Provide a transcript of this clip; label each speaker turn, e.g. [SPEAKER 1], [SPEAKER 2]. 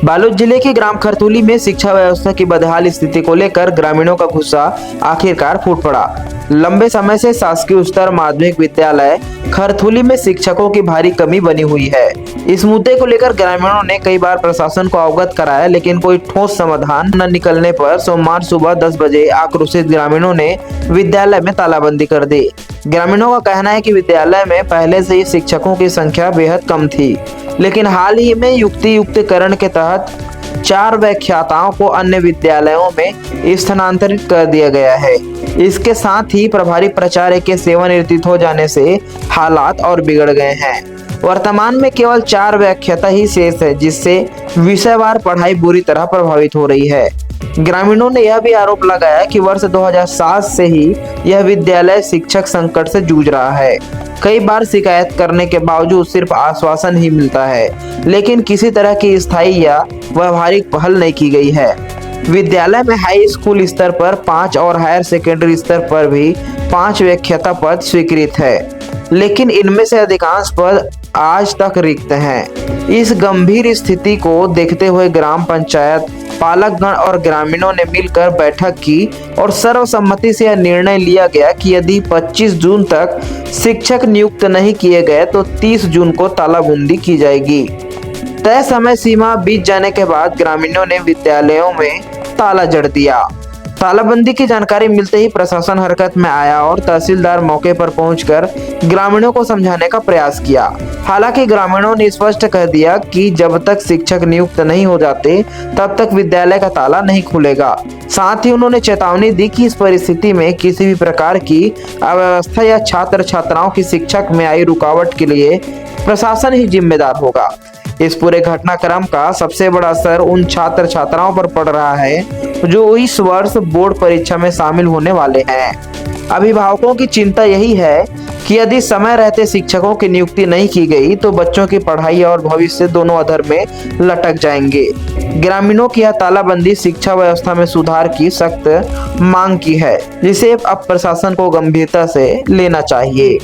[SPEAKER 1] बालोद जिले के ग्राम खरतुली में शिक्षा व्यवस्था की बदहाल स्थिति को लेकर ग्रामीणों का गुस्सा आखिरकार फूट पड़ा। लंबे समय से शासकीय उच्चतर माध्यमिक विद्यालय खरतुली में शिक्षकों की भारी कमी बनी हुई है। इस मुद्दे को लेकर ग्रामीणों ने कई बार प्रशासन को अवगत कराया, लेकिन कोई ठोस समाधान न निकलने पर सोमवार सुबह 10 बजे आक्रोशित ग्रामीणों ने विद्यालय में तालाबंदी कर दी। ग्रामीणों का कहना है कि विद्यालय में पहले से ही शिक्षकों की संख्या बेहद कम थी, लेकिन हाल ही में युक्तिकरण के तहत 4 व्याख्याताओं को अन्य विद्यालयों में स्थानांतरित कर दिया गया है। इसके साथ ही प्रभारी प्राचार्य के सेवानिवृत्त हो जाने से हालात और बिगड़ गए हैं। वर्तमान में केवल 4 व्याख्याता ही शेष है, जिससे विषयवार पढ़ाई बुरी तरह प्रभावित हो रही है। ग्रामीणों ने यह भी आरोप लगाया कि वर्ष 2007 से ही यह विद्यालय शिक्षक संकट से जूझ रहा है। कई बार शिकायत करने के बावजूद सिर्फ आश्वासन ही मिलता है, लेकिन किसी तरह की स्थायी या व्यवहारिक पहल नहीं की गई है। विद्यालय में हाई स्कूल स्तर पर 5 और हायर सेकेंडरी स्तर पर भी 5 व्याख्याता पद स्वीकृत है, लेकिन इनमें से अधिकांश पद आज तक रिक्त हैं। इस गंभीर स्थिति को देखते हुए ग्राम पंचायत, पालकगण और ग्रामीणों ने मिलकर बैठक की और सर्वसम्मति से यह निर्णय लिया गया कि यदि 25 जून तक शिक्षक नियुक्त नहीं किए गए तो 30 जून को तालाबंदी की जाएगी। तय समय सीमा बीत जाने के बाद ग्रामीणों ने विद्यालयों में ताला जड़ दिया। तालाबंदी की जानकारी मिलते ही प्रशासन हरकत में आया और तहसीलदार मौके पर पहुंचकर ग्रामीणों को समझाने का प्रयास किया। हालांकि ग्रामीणों ने स्पष्ट कह दिया कि जब तक शिक्षक नियुक्त नहीं हो जाते तब तक विद्यालय का ताला नहीं खुलेगा। साथ ही उन्होंने चेतावनी दी कि इस परिस्थिति में किसी भी प्रकार की अव्यवस्था या छात्र छात्राओं की शिक्षक में आई रुकावट के लिए प्रशासन ही जिम्मेदार होगा। इस पूरे घटनाक्रम का सबसे बड़ा असर उन छात्र छात्राओं पर पड़ रहा है जो इस वर्ष बोर्ड परीक्षा में शामिल होने वाले हैं। अभिभावकों की चिंता यही है कि यदि समय रहते शिक्षकों की नियुक्ति नहीं की गई तो बच्चों की पढ़ाई और भविष्य दोनों अधर में लटक जाएंगे। ग्रामीणों की यह तालाबंदी शिक्षा व्यवस्था में सुधार की सख्त मांग की है, जिसे अब प्रशासन को गंभीरता से लेना चाहिए।